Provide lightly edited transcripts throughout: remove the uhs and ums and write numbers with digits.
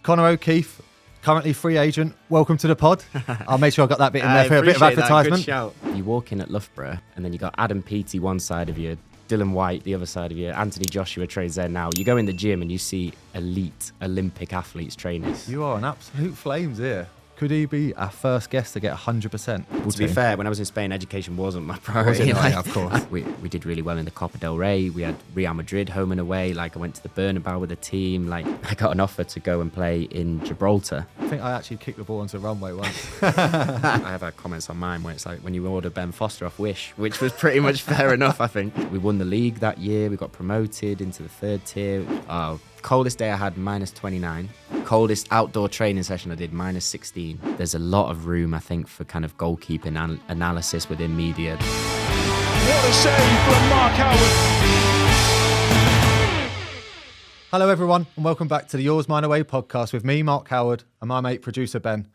Conor O'Keefe, currently free agent. Welcome to the pod. I'll make sure I got that bit in there for a bit of advertisement. Good shout. You walk in at Loughborough and then you got Adam Peaty one side of you, Dylan White the other side of you, Anthony Joshua trains there now. You go in the gym and you see elite Olympic athletes training. You are an absolute flames here. Could he be our first guest to get 100%? To be fair, when I was in Spain, education wasn't my priority. Of course. We did really well in the Copa del Rey. We had Real Madrid home and away. I went to the Bernabeu with the team. I got an offer to go and play in Gibraltar. I think I actually kicked the ball onto the runway once. I have had comments on mine where it's like when you order Ben Foster off Wish, which was pretty much fair enough, I think. We won the league that year. We got promoted into the third tier. Coldest day I had, -29. Coldest outdoor training session I did, -16. There's a lot of room, I think, for kind of goalkeeping analysis within media. What a save from Mark Howard. Hello, everyone, and welcome back to the Yours, Mine, Away podcast with me, Mark Howard, and my mate, producer Ben.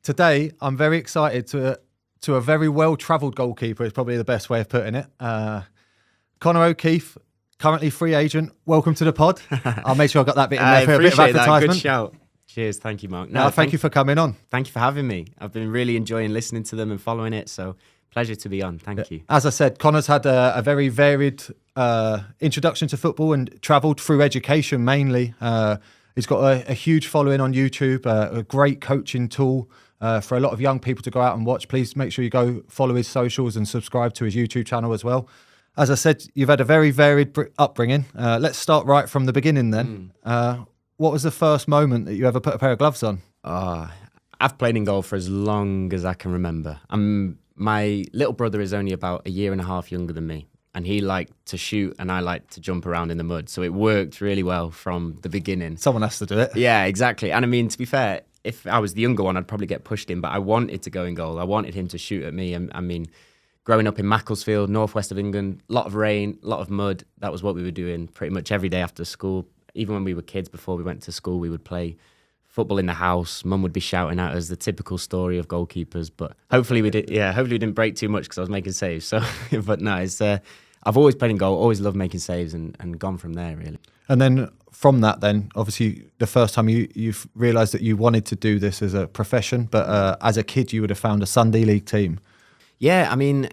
Today, I'm very excited to a very well-travelled goalkeeper, is probably the best way of putting it. Conor O'Keefe, currently free agent. Welcome to the pod. I'll make sure I got that bit in there for a bit of advertisement. Good shout. Cheers. Thank you, Mark. No, thank you for coming on. Thank you for having me. I've been really enjoying listening to them and following it. So pleasure to be on. Thank you. As I said, Conor's had a very varied introduction to football and travelled through education mainly. He's got a huge following on YouTube, a great coaching tool for a lot of young people to go out and watch. Please make sure you go follow his socials and subscribe to his YouTube channel as well. As I said, you've had a very varied upbringing. Let's start right from the beginning then. What was the first moment that you ever put a pair of gloves on? I've played in goal for as long as I can remember. My little brother is only about a year and a half younger than me, and he liked to shoot and I liked to jump around in the mud. So it worked really well from the beginning. Someone has to do it. Yeah, exactly. And I mean, to be fair, if I was the younger one, I'd probably get pushed in, but I wanted to go in goal. I wanted him to shoot at me. I mean, growing up in Macclesfield, northwest of England, a lot of rain, a lot of mud. That was what we were doing pretty much every day after school. Even when we were kids, before we went to school, we would play football in the house. Mum would be shouting at us, the typical story of goalkeepers. But hopefully we did. Yeah, hopefully we didn't break too much because I was making saves. So, but no, I've always played in goal, always loved making saves, and gone from there really. And then from that, then obviously the first time you've realised that you wanted to do this as a profession, but as a kid you would have found a Sunday league team. Yeah, I mean,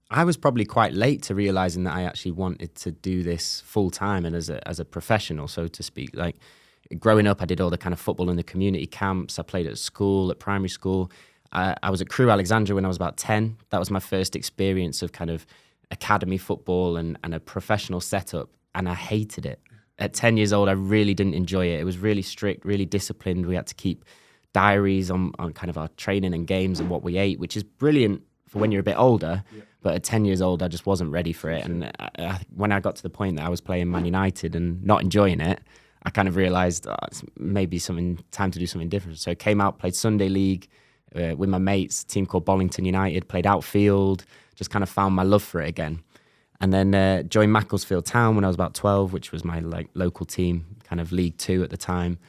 I was probably quite late to realising that I actually wanted to do this full time and as a professional, so to speak. Like growing up, I did all the kind of football in the community camps. I played at school, at primary school. I was at Crewe Alexandra when I was about 10. That was my first experience of kind of academy football and a professional setup, and I hated it. At 10 years old, I really didn't enjoy it. It was really strict, really disciplined. We had to keep diaries on kind of our training and games and what we ate, which is brilliant for when you're a bit older, but at 10 years old, I just wasn't ready for it. And when I got to the point that I was playing Man United and not enjoying it, I kind of realised it's maybe time to do something different. So I came out, played Sunday League with my mates, a team called Bollington United, played outfield, just kind of found my love for it again. And then joined Macclesfield Town when I was about 12, which was my local team, kind of League 2 at the time,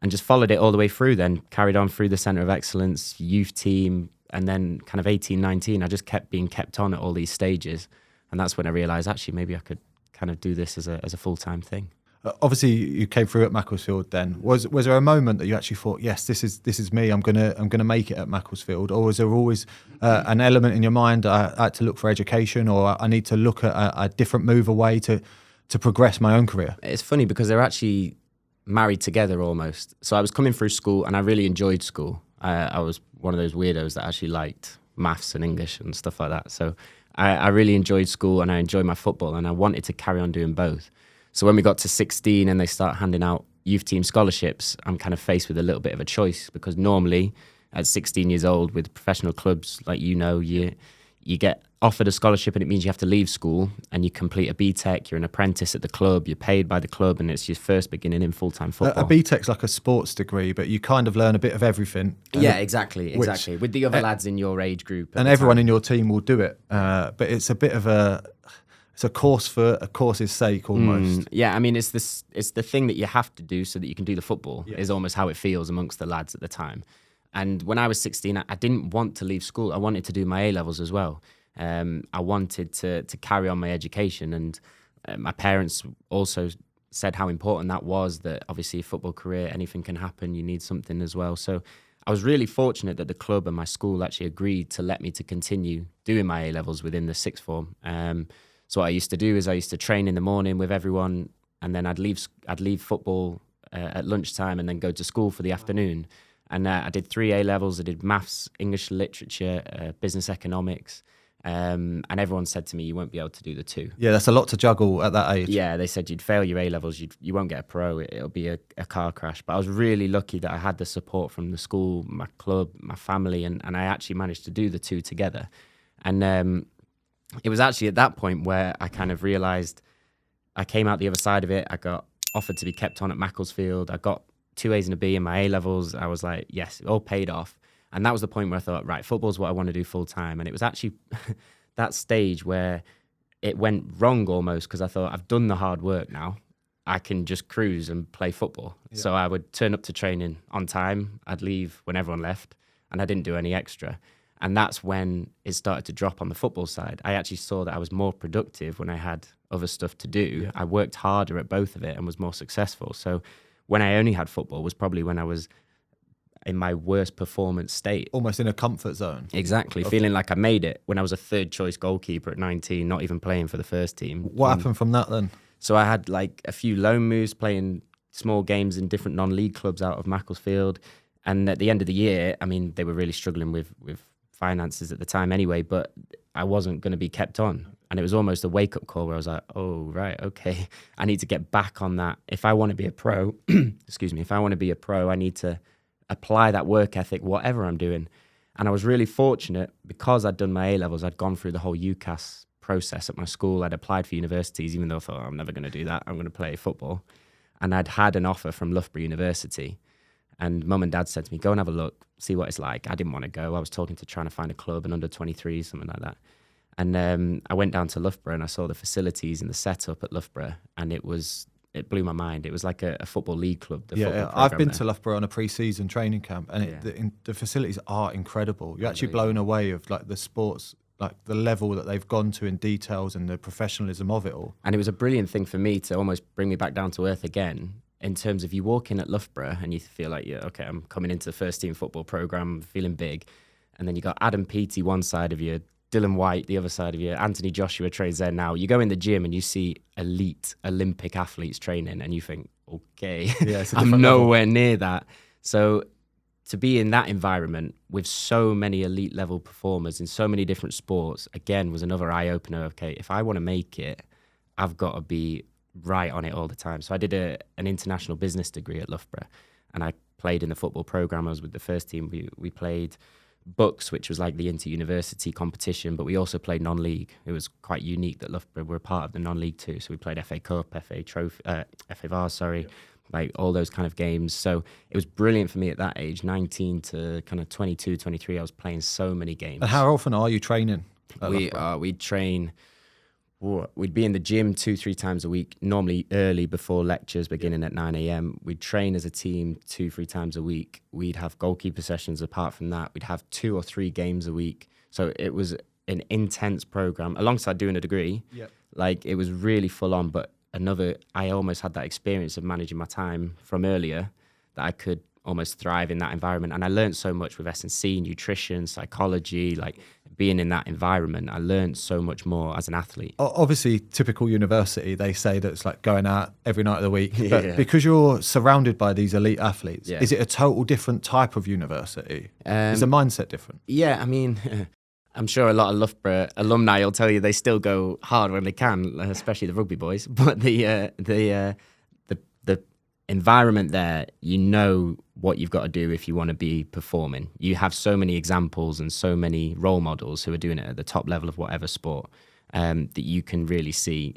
and just followed it all the way through then, carried on through the Centre of Excellence, youth team, and then kind of 18, 19, I just kept being kept on at all these stages. And that's when I realised, actually, maybe I could kind of do this as a full-time thing. Obviously, you came through at Macclesfield then. Was there a moment that you actually thought, yes, this is me, I'm gonna make it at Macclesfield? Or was there always an element in your mind, I had to look for education, or I need to look at a different move away to progress my own career? It's funny because they're actually married together almost. So I was coming through school and I really enjoyed school. I was one of those weirdos that actually liked maths and English and stuff like that. So I really enjoyed school and I enjoyed my football, and I wanted to carry on doing both. So when we got to 16 and they start handing out youth team scholarships, I'm kind of faced with a little bit of a choice, because normally at 16 years old with professional clubs, like you get offered a scholarship and it means you have to leave school and you complete a BTEC, you're an apprentice at the club, you're paid by the club, and it's your first beginning in full-time football. A BTEC's like a sports degree, but you kind of learn a bit of everything. Yeah, exactly. With the other lads in your age group. And everyone in your team will do it, but it's a bit of it's a course for a course's sake almost. Yeah, I mean, it's the thing that you have to do so that you can do the football, is almost how it feels amongst the lads at the time. And when I was 16, I didn't want to leave school. I wanted to do my A-levels as well. I wanted to carry on my education, and my parents also said how important that was, that obviously a football career, anything can happen, you need something as well. So I was really fortunate that the club and my school actually agreed to let me to continue doing my A-levels within the sixth form. So what I used to do is I used to train in the morning with everyone, and then I'd leave football at lunchtime and then go to school for the afternoon. And I did 3 A-levels. I did maths, English literature, business economics. And everyone said to me, you won't be able to do the 2. Yeah, that's a lot to juggle at that age. Yeah, they said you'd fail your A-levels, you won't get a pro, it'll be a car crash. But I was really lucky that I had the support from the school, my club, my family, and I actually managed to do the 2 together. And it was actually at that point where I kind of realised I came out the other side of it. I got offered to be kept on at Macclesfield. I got 2 A's and a B in my A-levels. I was like, yes, it all paid off. And that was the point where I thought, right, football's what I want to do full time. And it was actually that stage where it went wrong almost, because I thought, I've done the hard work now. I can just cruise and play football. Yeah. So I would turn up to training on time. I'd leave when everyone left, and I didn't do any extra. And that's when it started to drop on the football side. I actually saw that I was more productive when I had other stuff to do. Yeah. I worked harder at both of it and was more successful. So when I only had football was probably when I was in my worst performance state. Almost in a comfort zone. Exactly, feeling like I made it when I was a 3rd choice goalkeeper at 19, not even playing for the first team. What happened from that then? So I had like a few loan moves, playing small games in different non-league clubs out of Macclesfield. And at the end of the year, I mean, they were really struggling with finances at the time anyway, but I wasn't going to be kept on. And it was almost a wake-up call where I was like, oh, right, okay, I need to get back on that. If I want to be a pro, excuse me, if I want to be a pro, I need to apply that work ethic, whatever I'm doing. And I was really fortunate because I'd done my A-levels. I'd gone through the whole UCAS process at my school. I'd applied for universities, even though I thought, I'm never going to do that. I'm going to play football. And I'd had an offer from Loughborough University. And mum and dad said to me, go and have a look, see what it's like. I didn't want to go. I was talking to trying to find a club, an under 23, something like that. And I went down to Loughborough and I saw the facilities and the setup at Loughborough, and it blew my mind. It was like a football league club. I've been to Loughborough on a pre-season training camp, and the facilities are incredible. You're actually blown away of like the sports, like the level that they've gone to in details and the professionalism of it all. And it was a brilliant thing for me to almost bring me back down to earth again, in terms of you walk in at Loughborough and you feel like, yeah, okay, I'm coming into the first team football program, feeling big. And then you got Adam Peaty one side of you, Dylan White the other side of you, Anthony Joshua trains there now. You go in the gym and you see elite Olympic athletes training and you think, okay, I'm nowhere near that. So to be in that environment with so many elite level performers in so many different sports, again, was another eye-opener. Okay, if I want to make it, I've got to be right on it all the time. So I did an international business degree at Loughborough, and I played in the football program. I was with the first team. We played Bucks, which was like the inter-university competition, but we also played non-league. It was quite unique that Loughborough were a part of the non-league too. So we played FA Cup, FA Trophy, FA Vars, sorry, like all those kind of games. So it was brilliant for me at that age, 19 to kind of 22, 23. I was playing so many games. And how often are you training? We'd train. We'd be in the gym 2-3 times a week, normally early before lectures beginning at 9 a.m. We'd train as a team 2-3 times a week. We'd have goalkeeper sessions apart from that. We'd have 2 or 3 games a week. So it was an intense program alongside doing a degree. Yep. Like it was really full on, but I almost had that experience of managing my time from earlier that I could almost thrive in that environment. And I learned so much with S&C, nutrition, psychology, like being in that environment. I learned so much more as an athlete. Obviously, typical university, they say that it's like going out every night of the week. But because you're surrounded by these elite athletes, is it a total different type of university? Is the mindset different? Yeah, I mean, I'm sure a lot of Loughborough alumni will tell you they still go hard when they can, especially the rugby boys. But the environment there, you know what you've got to do if you want to be performing. You have so many examples and so many role models who are doing it at the top level of whatever sport, that you can really see.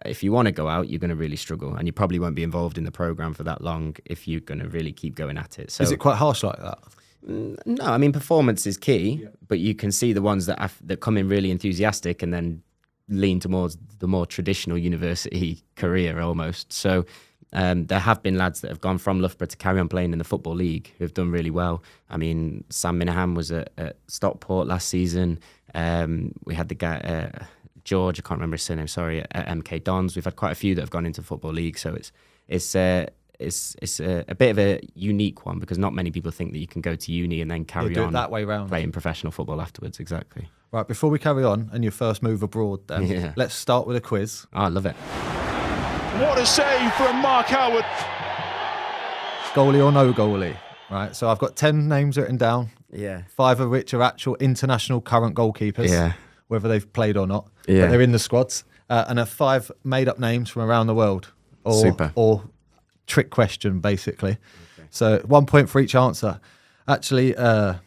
If you want to go out, you're going to really struggle, and you probably won't be involved in the program for that long if you're going to really keep going at it. So, is it quite harsh like that? No, I mean, performance is key, but you can see the ones that come in really enthusiastic and then lean towards the more traditional university career almost. So there have been lads that have gone from Loughborough to carry on playing in the Football League who have done really well. I mean, Sam Minahan was at Stockport last season. We had the guy, George, I can't remember his surname, sorry, at MK Dons. We've had quite a few that have gone into Football League, so it's a bit of a unique one because not many people think that you can go to uni and then carry do it on that way round. playing professional football afterwards. Exactly. Right, before we carry on and your first move abroad then, Yeah. let's start with a quiz. Oh, I love it. What a save from Mark Howard. Goalie or no goalie? Right, so I've got 10 names written down, Yeah. 5 of which are actual international current goalkeepers, Yeah. whether they've played or not, Yeah. but they're in the squads, and 5 made-up names from around the world. Super. Or trick question, basically. Okay. So 1 point for each answer. Actually, I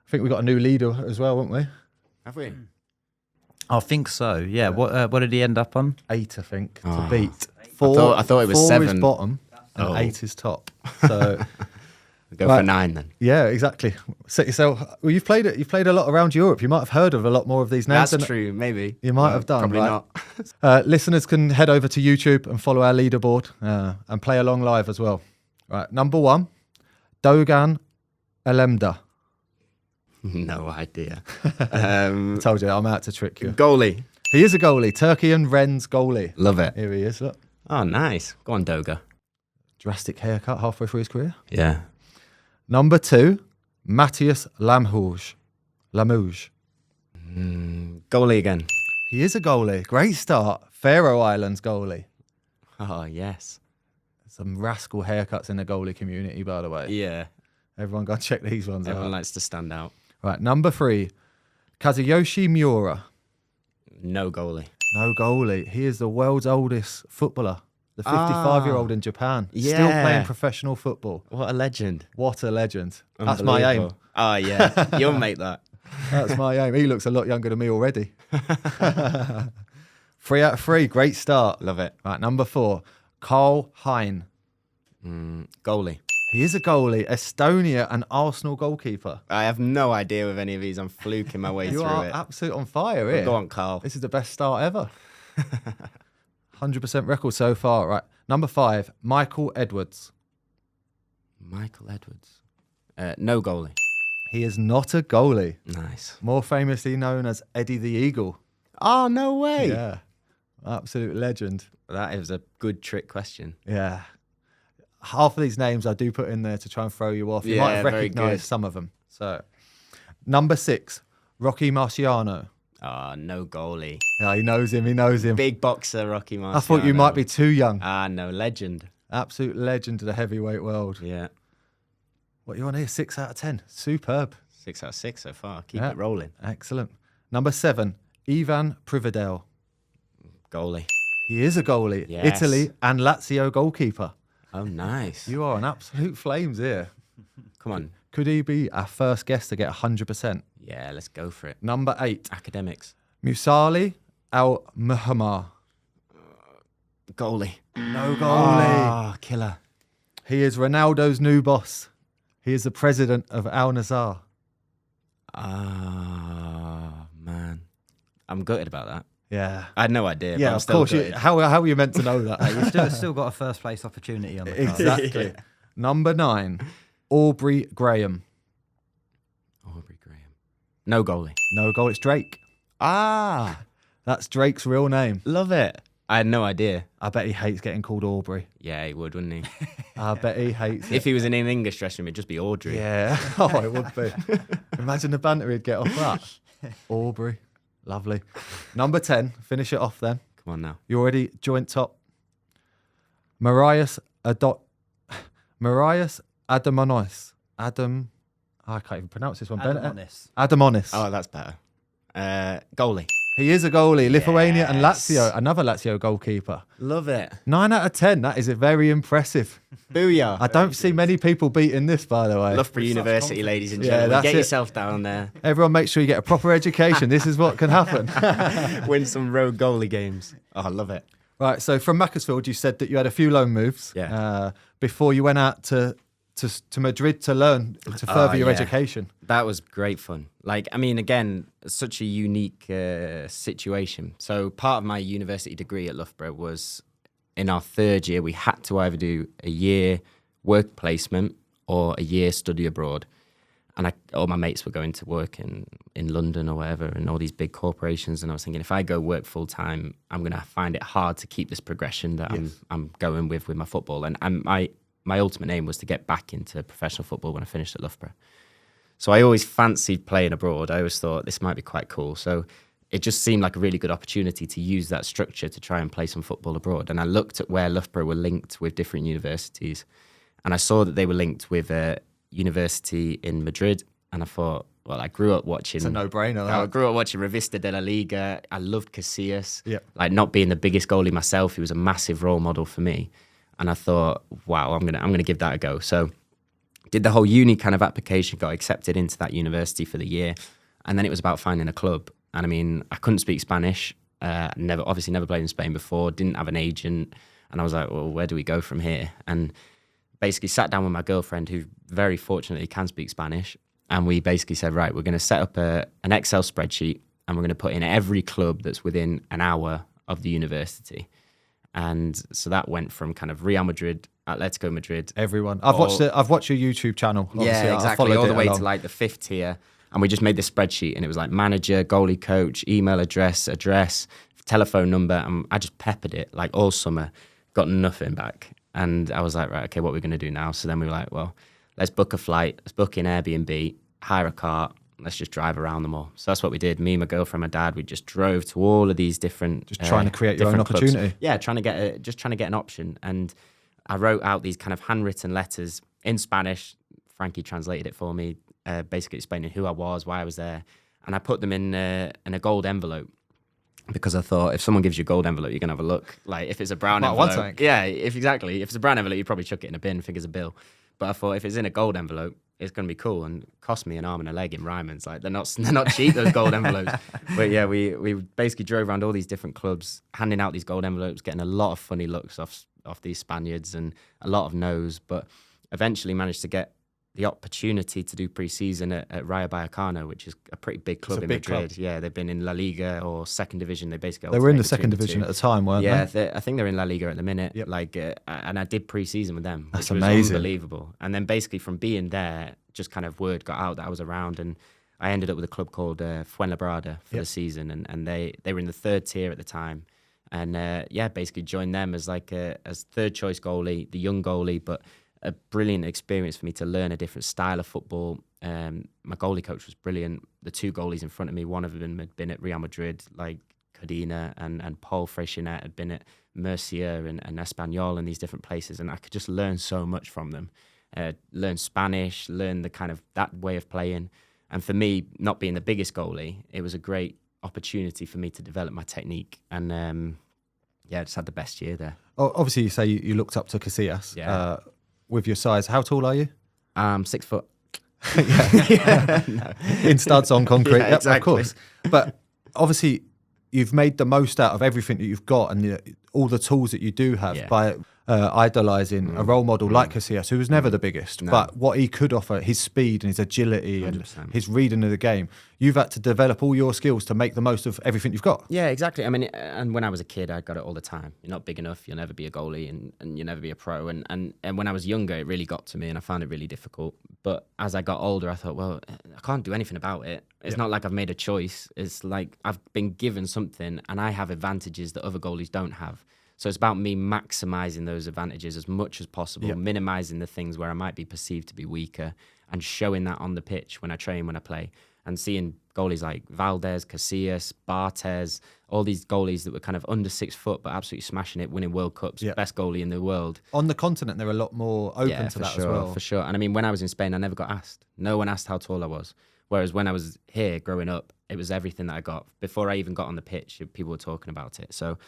think we got a new leader as well, haven't we? Have we? I think so. Yeah. What did he end up on? 8, I think, to beat. I thought it was 4 7. is bottom and 8 is top. So Go for 9 then. yeah, exactly. Set yourself. Well, you've played it. You've played a lot around Europe. You might have heard of a lot more of these names. That's true, maybe. You might have done. Probably right? not. Listeners can head over to YouTube and follow our leaderboard and play along live as well. Right, number 1, Dogan Elemda. No idea. I told you, I'm out to trick you. Goalie. He is a goalie. Turkey and Rennes goalie. Love it. Here he is. Look, Oh, nice. Go on, Doga. drastic haircut halfway through his career. Yeah. Number 2, Matthias Lamouge. Goalie again. He is a goalie. Great start. Faroe Islands goalie. Oh, yes. Some rascal haircuts in the goalie community, by the way. Yeah. Everyone go and check these ones Everyone out. likes to stand out. Right, number 3, Kazuyoshi Miura. No goalie. No goalie. He is the world's oldest footballer. The 55-year-old in Japan. Still Yeah. playing professional football. What a legend. What a legend. That's my aim. Unbelievable. Oh, yeah. You'll make that. That's my aim. He looks a lot younger than me already. 3 out of 3. Great start. Love it. Right, number 4, Karl Hein. Goalie. He is a goalie. Estonia and Arsenal goalkeeper. I have no idea with any of these. I'm fluking my way You through are it. absolute on fire here. Go on, Carl. This is the best start ever. 100% record so far. Right. Number 5, Michael Edwards. Michael Edwards. No goalie. He is not a goalie. Nice. More famously known as Eddie the Eagle. Oh, no way. Yeah. Absolute legend. That is a good trick question. Yeah. Half of these names I do put in there to try and throw you off. You Yeah, might have very recognised good. some of them. So, number 6, Rocky Marciano. Oh, no goalie. Yeah, he knows him. He knows him. Big boxer, Rocky Marciano. I thought you might be too young. No, legend. Absolute legend of the heavyweight world. Yeah. What you on here? 6 out of 10. Superb. 6 out of 6 so far. Keep Yeah. it rolling. Excellent. Number 7, Ivan Privedel. Goalie. He is a goalie. Yes. Italy and Lazio goalkeeper. Oh, nice. You are on absolute flames here. Come on. Could he be our first guest to get 100%? Yeah, let's go for it. Number 8, Academics. Musali Al-Muhammar. Goalie. No goalie. Oh, killer. He is Ronaldo's new boss. He is the president of Al Nassr. Oh, man. I'm gutted about that. Yeah. I had no idea. Yeah, but I'm of still course. gutted. How are you meant to know that? You've still got a first place opportunity on the card. Exactly. Number 9, Aubrey Graham. Aubrey Graham. No goalie. No goal. It's Drake. Ah, That's Drake's real name. love it. I had no idea. I bet he hates getting called Aubrey. Yeah, he would, wouldn't he? I bet he hates it. If he was in an English dressing room, it'd just be Audrey. Yeah. Oh, it would be. Imagine the banter he'd get off that. Aubrey. Lovely. Number 10. Finish it off then. Come on now. You already joint top. Marius Adamonis. I can't even pronounce this one. Adamonis. Adamonis. Oh, that's better. Goalie. He is a goalie. Lithuania and Yes. Lazio. Another Lazio goalkeeper. Love it. 9 out of 10. That is very impressive. Booyah. I don't see many people beating this, by the way. Loughborough University, ladies and Yeah, gentlemen. that's Get it. yourself down there. Everyone make sure you get a proper education. This is what can happen. Win some road goalie games. Oh, I love it. Right, so from Macclesfield, you said that you had a few loan moves before you went out to Madrid to learn, to further your yeah. education. That was great fun. Like, I mean, again, such a unique situation. So part of my university degree at Loughborough was in our 3rd year, we had to either do a year work placement or a year study abroad. And all my mates were going to work in London or whatever, and all these big corporations. And I was thinking, if I go work full time, I'm going to find it hard to keep this progression that I'm going with my football. And my ultimate aim was to get back into professional football when I finished at Loughborough. So I always fancied playing abroad. I always thought this might be quite cool. So it just seemed like a really good opportunity to use that structure to try and play some football abroad. And I looked at where Loughborough were linked with different universities, and I saw that they were linked with a university in Madrid. And I thought, well, I grew up watching... It's a no-brainer. I grew up watching Revista de la Liga. I loved Casillas. Yep. Like, not being the biggest goalie myself, he was a massive role model for me. And I thought, wow, I'm gonna give that a go. So did the whole uni kind of application, got accepted into that university for the year. And then it was about finding a club. And I mean, I couldn't speak Spanish. Obviously never played in Spain before, didn't have an agent. And I was like, well, where do we go from here? And basically sat down with my girlfriend, who very fortunately can speak Spanish. And we basically said, right, we're going to set up an Excel spreadsheet, and we're going to put in every club that's within an hour of the university. And so that went from kind of Real Madrid, Atletico Madrid. Everyone. I've watched your YouTube channel. Obviously. Yeah, exactly. All the way to like the 5th tier. And we just made this spreadsheet, and it was like manager, goalie coach, email address, telephone number. And I just peppered it like all summer, got nothing back. And I was like, right, okay, what are we going to do now? So then we were like, well, let's book a flight, let's book in Airbnb, hire a car, let's just drive around them all. So that's what we did. Me, my girlfriend, my dad, we just drove to all of these different... Just trying to create your own clubs. opportunity. Yeah, trying to get an option. And I wrote out these kind of handwritten letters in Spanish. Frankie translated it for me, basically explaining who I was, why I was there. And I put them in a gold envelope, because I thought if someone gives you a gold envelope, you're going to have a look. Like if it's a brown envelope. Yeah, exactly. If it's a brown envelope, you probably chuck it in a bin, figures a bill. But I thought if it's in a gold envelope, it's going to be cool and cost me an arm and a leg in Ryman's. Like they're not cheap, those gold envelopes. But yeah, we basically drove around all these different clubs, handing out these gold envelopes, getting a lot of funny looks off these Spaniards and a lot of no's. But eventually managed to get the opportunity to do pre-season at Rayo Vallecano, which is a pretty big club in Madrid. Club. Yeah, they've been in La Liga or second division. They basically were in the second division at the time, weren't they? Yeah, I think they're in La Liga at the minute. Yep. And I did pre-season with them. That's which amazing. Was unbelievable. And then basically from being there, just kind of word got out that I was around, and I ended up with a club called Fuenlabrada for the season, and they were in the 3rd tier at the time. And basically joined them as as 3rd choice goalie, the young goalie, but a brilliant experience for me to learn a different style of football. My goalie coach was brilliant. The 2 goalies in front of me, one of them had been at Real Madrid, like Codina, and Paul Freixenet had been at Murcia and Espanyol and these different places. And I could just learn so much from them. Learn Spanish, learn the kind of that way of playing. And for me, not being the biggest goalie, it was a great opportunity for me to develop my technique. And I just had the best year there. Oh, obviously, you say you looked up to Casillas. Yeah. With your size, how tall are you? 6 foot. No. In studs on concrete, Yeah, yep, exactly. of course. But obviously, you've made the most out of everything that you've got and all the tools that you do have by idolising a role model like Casillas, who was never the biggest, but what he could offer, his speed and his agility 100%. and his reading of the game, you've had to develop all your skills to make the most of everything you've got. Yeah, exactly. I mean, and when I was a kid, I got it all the time. You're not big enough, you'll never be a goalie, and you'll never be a pro. And when I was younger, it really got to me, and I found it really difficult. But as I got older, I thought, well, I can't do anything about it. It's not like I've made a choice. It's like I've been given something, and I have advantages that other goalies don't have. So it's about me maximising those advantages as much as possible, minimising the things where I might be perceived to be weaker, and showing that on the pitch when I train, when I play. And seeing goalies like Valdez, Casillas, Barthez, all these goalies that were kind of under 6 foot but absolutely smashing it, winning World Cups, best goalie in the world. On the continent, they're a lot more open to that as well. For sure. And I mean, when I was in Spain, I never got asked. No one asked how tall I was. Whereas when I was here growing up, it was everything that I got. Before I even got on the pitch, people were talking about it. So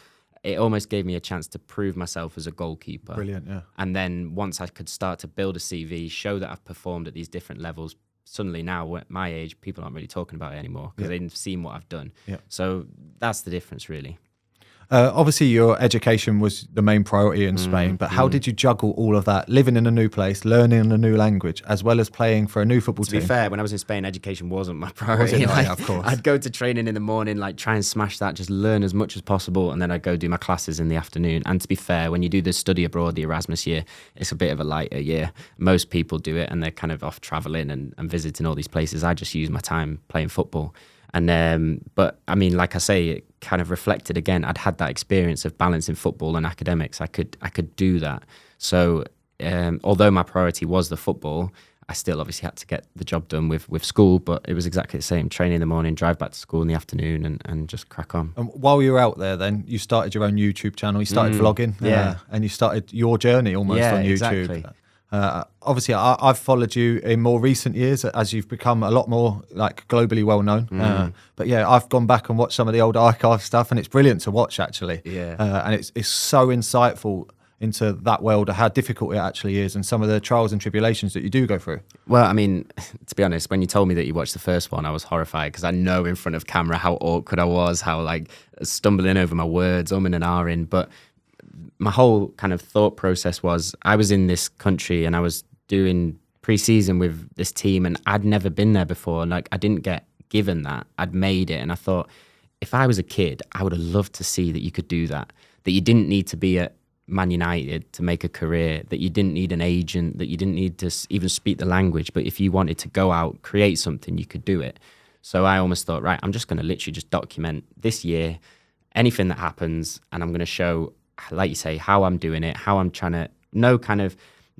it almost gave me a chance to prove myself as a goalkeeper. Brilliant, yeah. And then once I could start to build a CV, show that I've performed at these different levels, suddenly now at my age, people aren't really talking about it anymore because they've seen what I've done. Yeah. So that's the difference, really. Obviously, your education was the main priority in Spain, but how did you juggle all of that, living in a new place, learning a new language, as well as playing for a new football team? To be fair, when I was in Spain, education wasn't my priority. Yeah, of course. I'd go to training in the morning, like try and smash that, just learn as much as possible, and then I'd go do my classes in the afternoon. And to be fair, when you do the study abroad, the Erasmus year, it's a bit of a lighter year. Most people do it, and they're kind of off traveling and visiting all these places. I just use my time playing football. And but I mean, like I say, it kind of reflected again. I'd had that experience of balancing football and academics. I could do that. So although my priority was the football, I still obviously had to get the job done with school. But it was exactly the same: training in the morning, drive back to school in the afternoon, and just crack on. And while you were out there, then you started your own YouTube channel. You started vlogging, and you started your journey almost on YouTube. Exactly. Obviously, I've followed you in more recent years as you've become a lot more like globally well known. But yeah, I've gone back and watched some of the old archive stuff, and it's brilliant to watch actually. And it's so insightful into that world, how difficult it actually is, and some of the trials and tribulations that you do go through. Well, I mean, to be honest, when you told me that you watched the first one, I was horrified because I know in front of camera how awkward I was, how like stumbling over my words, and ahhing, but my whole kind of thought process was I was in this country and I was doing pre-season with this team, and I'd never been there before. Like, I didn't get given that. I'd made it, and I thought, if I was a kid, I would have loved to see that you could do that, that you didn't need to be at Man United to make a career, that you didn't need an agent, that you didn't need to even speak the language, but if you wanted to go out, create something, you could do it. So I almost thought, right, I'm just going to literally just document this year, anything that happens, and I'm going to show, like you say, how I'm doing it, how I'm trying to,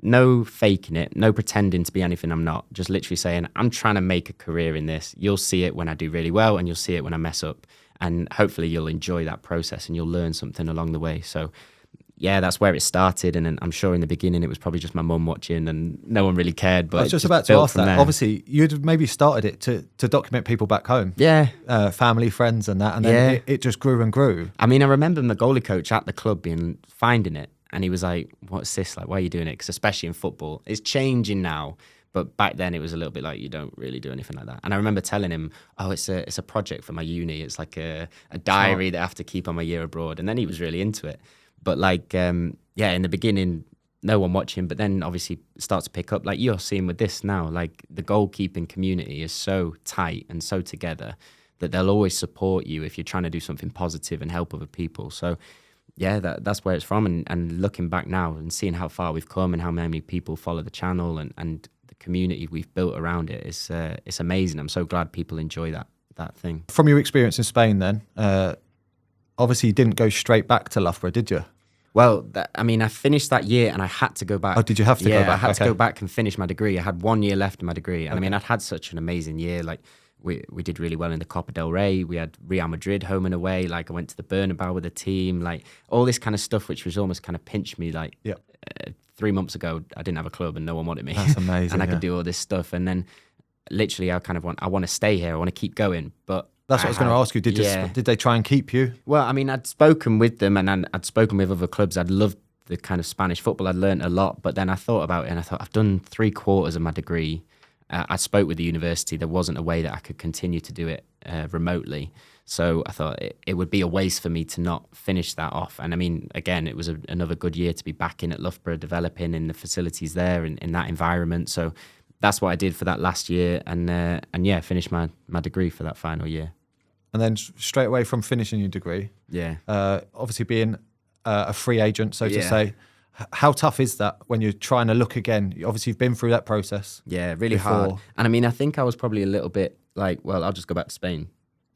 no faking it, no pretending to be anything I'm not, just literally saying, I'm trying to make a career in this. You'll see it when I do really well, and you'll see it when I mess up. And hopefully you'll enjoy that process and you'll learn something along the way. So yeah, that's where it started. And I'm sure in the beginning it was probably just my mum watching and no one really cared. But I was just about to ask that. There. Obviously, you'd maybe started it to document people back home. Yeah. Family, friends and that. And then it just grew and grew. I mean, I remember my goalie coach at the club finding it. And he was like, what's this? Like, why are you doing it? Because especially in football, it's changing now. But back then it was a little bit like, you don't really do anything like that. And I remember telling him, oh, it's a project for my uni. It's like a diary that I have to keep on my year abroad. And then he was really into it. But like, in the beginning, no one watching, but then obviously it starts to pick up. Like you're seeing with this now, like the goalkeeping community is so tight and so together that they'll always support you if you're trying to do something positive and help other people. So yeah, that's where it's from. And looking back now and seeing how far we've come and how many people follow the channel and the community we've built around it, it's amazing. I'm so glad people enjoy that thing. From your experience in Spain then, obviously you didn't go straight back to Loughborough, did you? Well, I finished that year and I had to go back. Oh, did you have to go back? Yeah, I had to go back and finish my degree. I had 1 year left in my degree. And I mean, I'd had such an amazing year. Like, we did really well in the Copa del Rey. We had Real Madrid home and away. Like, I went to the Bernabeu with the team. Like, all this kind of stuff, which was almost kind of pinched me. Like, 3 months ago, I didn't have a club and no one wanted me. That's amazing. And I could do all this stuff. And then, literally, I want to stay here. I want to keep going. But that's what I was going to ask you. Did they try and keep you? Well, I mean, I'd spoken with them and I'd spoken with other clubs. I'd loved the kind of Spanish football. I'd learned a lot, but then I thought about it and I thought, I've done 3/4 of my degree. I spoke with the university. There wasn't a way that I could continue to do it remotely. So I thought it would be a waste for me to not finish that off. And I mean, again, it was another good year to be back in at Loughborough, developing in the facilities there in that environment. So that's what I did for that last year. And finished my degree for that final year. And then straight away from finishing your degree, obviously being a free agent, so to say, how tough is that when you're trying to look again? Obviously, you've been through that process. Yeah, really hard. And I mean, I think I was probably a little bit like, well, I'll just go back to Spain.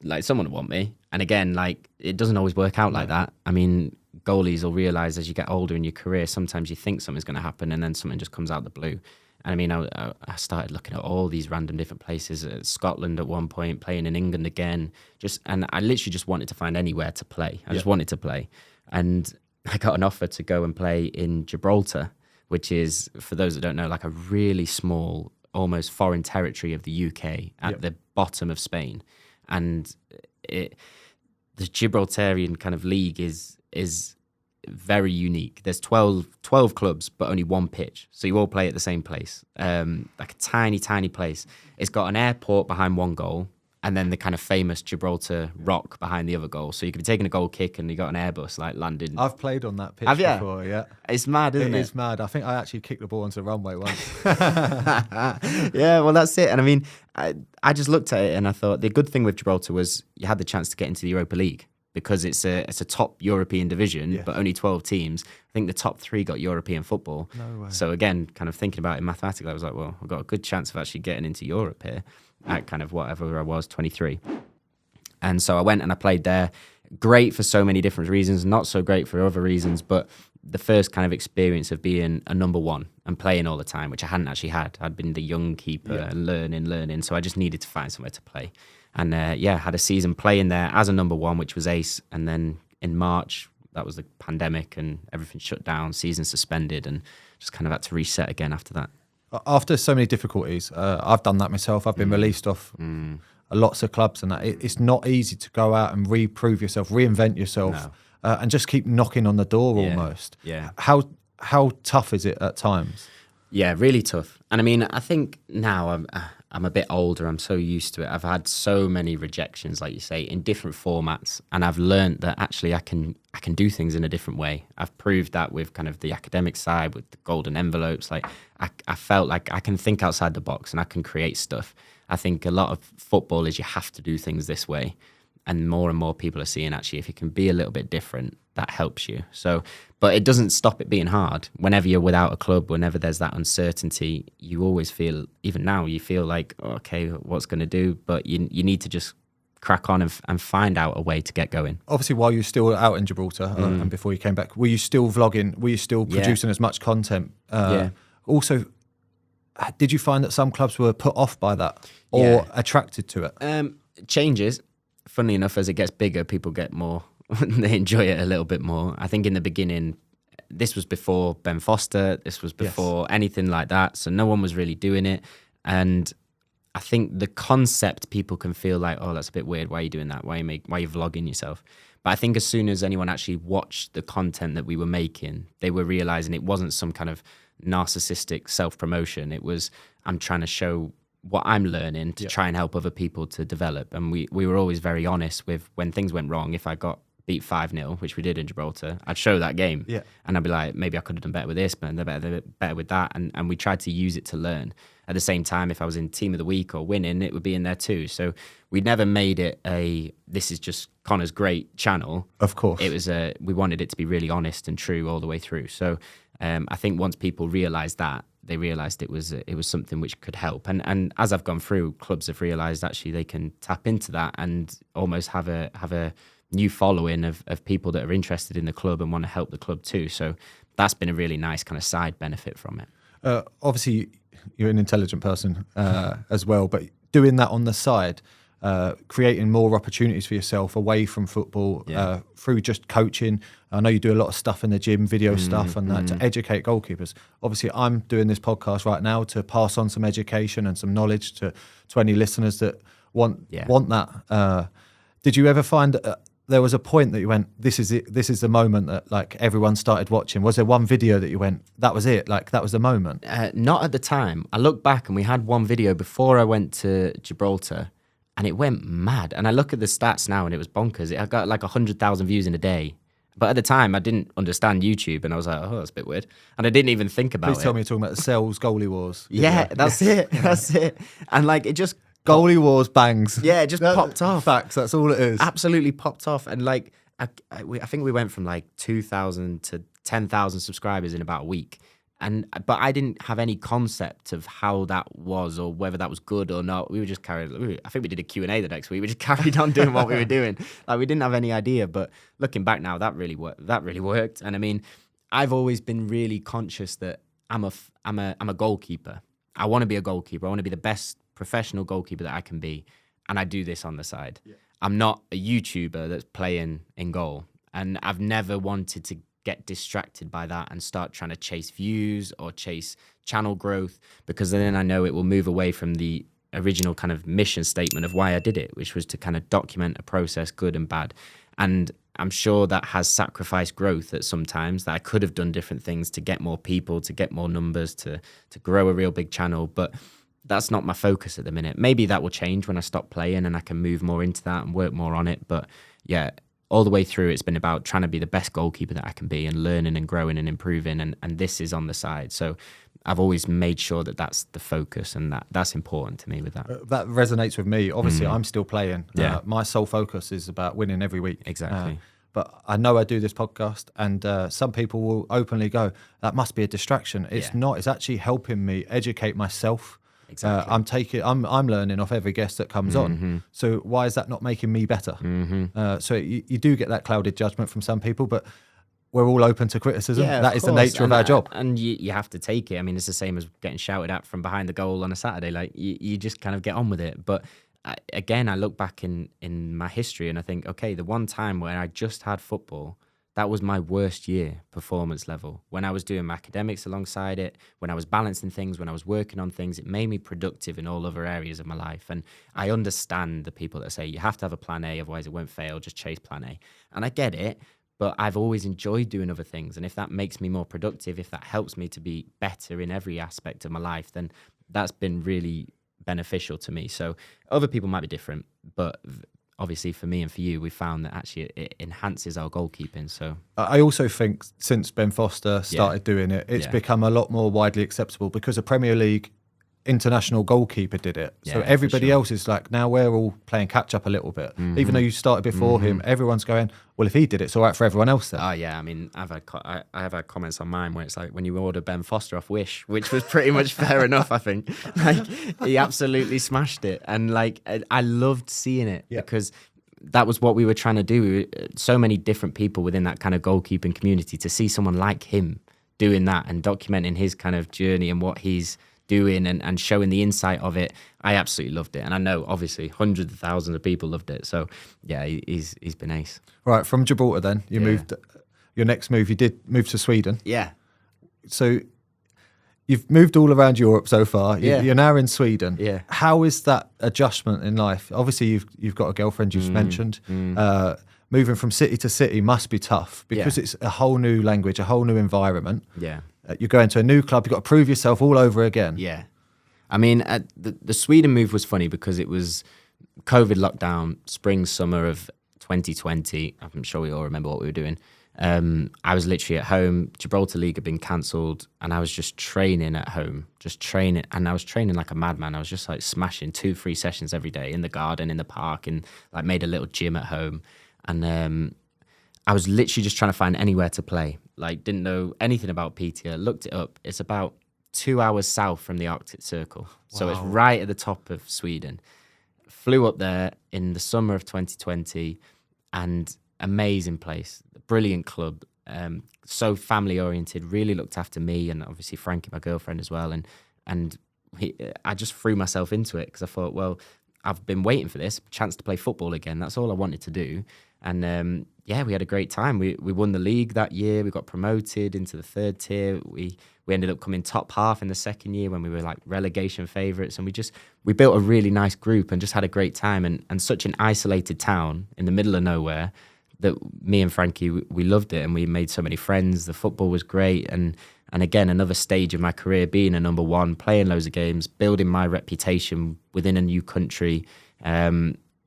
Like, someone will want me. And again, like, it doesn't always work out like that. I mean, goalies will realise as you get older in your career, sometimes you think something's going to happen and then something just comes out of the blue. And I mean, I started looking at all these random different places, Scotland at one point, playing in England again. And I literally just wanted to find anywhere to play. I just wanted to play. And I got an offer to go and play in Gibraltar, which is, for those that don't know, like a really small, almost foreign territory of the UK at the bottom of Spain. And the Gibraltarian kind of league is very unique. There's 12 clubs, but only one pitch. So you all play at the same place, like a tiny, tiny place. It's got an airport behind one goal. and then the kind of famous Gibraltar rock behind the other goal. So you could be taking a goal kick and you got an airbus like landing. I've played on that pitch Have ya? before, yeah. It's mad, isn't it? It is mad. I think I actually kicked the ball onto the runway once. Yeah, well, that's it. And I mean, I just looked at it and I thought the good thing with Gibraltar was you had the chance to get into the Europa League because it's a top European division, but only 12 teams. I think the top 3 got European football. No way. So again, kind of thinking about it mathematically, I was like, well, I've got a good chance of actually getting into Europe here at kind of whatever I was, 23. And so I went and I played there. Great for so many different reasons, not so great for other reasons, but the first kind of experience of being a number one and playing all the time, which I hadn't actually had. I'd been the young keeper and learning. So I just needed to find somewhere to play. And had a season playing there as a number one, which was ace. And then in March, that was the pandemic and everything shut down, season suspended, and just kind of had to reset again after that. After so many difficulties, I've done that myself. I've been released off lots of clubs, and that it's not easy to go out and reprove yourself, reinvent yourself, and just keep knocking on the door almost. Yeah. How tough is it at times? Yeah, really tough. And I mean, I think now I'm a bit older. I'm so used to it. I've had so many rejections, like you say, in different formats, and I've learned that actually I can do things in a different way. I've proved that with kind of the academic side, with the golden envelopes. Like I felt like I can think outside the box and I can create stuff. I think a lot of football is you have to do things this way, and more people are seeing actually if you can be a little bit different, that helps you. So, but it doesn't stop it being hard. Whenever you're without a club, whenever there's that uncertainty, you always feel, even now, you feel like, oh, okay, what's going to do? But you need to just crack on and find out a way to get going. Obviously, while you were still out in Gibraltar and before you came back, were you still vlogging? Were you still producing as much content? Also, did you find that some clubs were put off by that or attracted to it? Changes. Funnily enough, as it gets bigger, people get more, they enjoy it a little bit more. I think in the beginning, this was before Ben Foster, this was before anything like that, so no one was really doing it. And I think the concept, people can feel like, oh, that's a bit weird, why are you doing that? Why are you vlogging yourself? But I think as soon as anyone actually watched the content that we were making, they were realizing it wasn't some kind of narcissistic self-promotion. It was, I'm trying to show what I'm learning to try and help other people to develop. And we were always very honest with when things went wrong. If I got beat 5-0, which we did in Gibraltar, I'd show that game. And I'd be like, maybe I could have done better with this, but better with that. And we tried to use it to learn. At the same time, if I was in Team of the Week or winning, it would be in there too. So we never made it this is just Conor's great channel. Of course. It was we wanted it to be really honest and true all the way through. So I think once people realised that, they realised it was something which could help. And as I've gone through, clubs have realised actually they can tap into that and almost have a new following of people that are interested in the club and want to help the club too. So that's been a really nice kind of side benefit from it. Obviously, you're an intelligent person as well, but doing that on the side, creating more opportunities for yourself away from football through just coaching. I know you do a lot of stuff in the gym, video stuff and that to educate goalkeepers. Obviously, I'm doing this podcast right now to pass on some education and some knowledge to any listeners that want that. Did you ever find there was a point that you went, this is it, this is the moment that like everyone started watching? Was there one video that you went, that was it, like that was the moment? Not at the time. I look back and we had one video before I went to Gibraltar and it went mad. And I look at the stats now and it was bonkers. I got like 100,000 views in a day. But at the time, I didn't understand YouTube and I was like, oh, that's a bit weird. And I didn't even think about it. Please tell me you're talking about the Cells Goalie Wars. Yeah, that's it. That's it. And like it just... Goalie Wars bangs. Yeah, it just popped off. Facts, that's all it is. Absolutely popped off. And like, I think we went from like 2,000 to 10,000 subscribers in about a week. But I didn't have any concept of how that was or whether that was good or not. We were just I think we did a Q&A the next week. We just carried on doing what we were doing. Like we didn't have any idea. But looking back now, that really worked. And I mean, I've always been really conscious that I'm a goalkeeper. I want to be a goalkeeper. I want to be the best professional goalkeeper that I can be. And I do this on the side. Yeah. I'm not a YouTuber that's playing in goal. And I've never wanted to get distracted by that and start trying to chase views or chase channel growth, because then I know it will move away from the original kind of mission statement of why I did it, which was to kind of document a process, good and bad. And I'm sure that has sacrificed growth at some times, that I could have done different things to get more people, to get more numbers, to grow a real big channel. But that's not my focus at the minute. Maybe that will change when I stop playing and I can move more into that and work more on it. But yeah, all the way through, it's been about trying to be the best goalkeeper that I can be and learning and growing and improving. And this is on the side. So I've always made sure that that's the focus, and that's important to me with that. That resonates with me. Obviously, I'm still playing. Yeah. My sole focus is about winning every week. Exactly. But I know I do this podcast, and some people will openly go, that must be a distraction. It's not. It's actually helping me educate myself. Exactly. I'm learning off every guest that comes on. So why is that not making me better? So you do get that clouded judgment from some people, but we're all open to criticism. Yeah, that is the nature of our job. And you have to take it. I mean, it's the same as getting shouted at from behind the goal on a Saturday. Like, you just kind of get on with it. But again, I look back in my history and I think, okay, the one time where I just had football, that was my worst year performance level. When I was doing my academics alongside it, when I was balancing things, when I was working on things, it made me productive in all other areas of my life. And I understand the people that say you have to have a plan A, otherwise it won't fail, just chase plan A. And I get it, but I've always enjoyed doing other things. And if that makes me more productive, if that helps me to be better in every aspect of my life, then that's been really beneficial to me. So other people might be different, but obviously for me and for you, we found that actually it enhances our goalkeeping. So I also think since Ben Foster started doing it, it's become a lot more widely acceptable because a Premier League international goalkeeper did it. So everybody else is like, now we're all playing catch up a little bit. Even though you started before him, everyone's going, well, if he did it, it's all right for everyone else then. Oh yeah, I mean, I have had comments on mine where it's like when you order Ben Foster off Wish, which was pretty much fair enough, I think. Like, he absolutely smashed it, and like I loved seeing it because that was what we were trying to do. So many different people within that kind of goalkeeping community, to see someone like him doing that and documenting his kind of journey and what he's doing and showing the insight of it, I absolutely loved it. And I know obviously hundreds of thousands of people loved it. So yeah, he's been ace. Right, from Gibraltar then, you moved, your next move, you did move to Sweden. Yeah. So you've moved all around Europe so far. You're now in Sweden. Yeah. How is that adjustment in life? Obviously you've got a girlfriend you've mentioned. Moving from city to city must be tough because it's a whole new language, a whole new environment. Yeah. You're going to a new club, you've got to prove yourself all over again. Yeah. I mean, the Sweden move was funny because it was COVID lockdown, spring, summer of 2020. I'm sure we all remember what we were doing. I was literally at home. Gibraltar League had been cancelled and I was just training at home, and I was training like a madman. I was just like smashing 2-3 sessions every day in the garden, in the park, and like made a little gym at home. And I was literally just trying to find anywhere to play. Like, didn't know anything about PTA. Looked it up. It's about 2 hours south from the Arctic Circle. So it's right at the top of Sweden. Flew up there in the summer of 2020, and amazing place, brilliant club, so family oriented, really looked after me and obviously Frankie, my girlfriend, as well. And I just threw myself into it because I thought, well, I've been waiting for this chance to play football again. That's all I wanted to do. And we had a great time. We won the league that year. We got promoted into the 3rd tier. We ended up coming top half in the 2nd year when we were like relegation favourites. And we built a really nice group and just had a great time. And such an isolated town in the middle of nowhere that me and Frankie, we loved it. And we made so many friends. The football was great. And again, another stage of my career, being a number one, playing loads of games, building my reputation within a new country.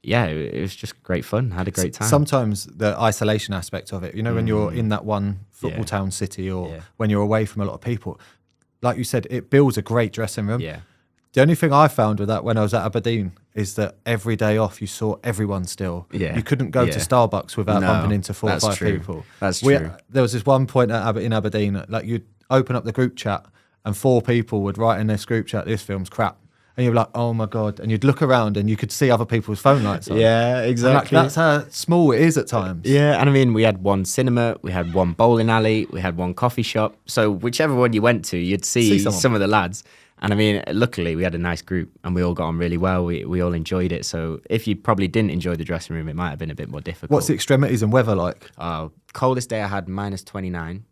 It was just great fun. Had a great time. Sometimes the isolation aspect of it, when you're in that one football town city or when you're away from a lot of people, like you said, it builds a great dressing room. Yeah. The only thing I found with that when I was at Aberdeen is that every day off you saw everyone still. Yeah. You couldn't go to Starbucks without bumping into 4 or 5 people. That's true. There was this one point in Aberdeen, like you'd open up the group chat and 4 people would write in this group chat, this film's crap. And you're like, oh my God. And you'd look around and you could see other people's phone lights on. Yeah, exactly. That's how small it is at times. Yeah, and I mean, we had one cinema, we had one bowling alley, we had one coffee shop. So whichever one you went to, you'd see some of the lads. And I mean, luckily, we had a nice group and we all got on really well. We all enjoyed it. So if you probably didn't enjoy the dressing room, it might have been a bit more difficult. What's the extremities and weather like? Coldest day I had, -29.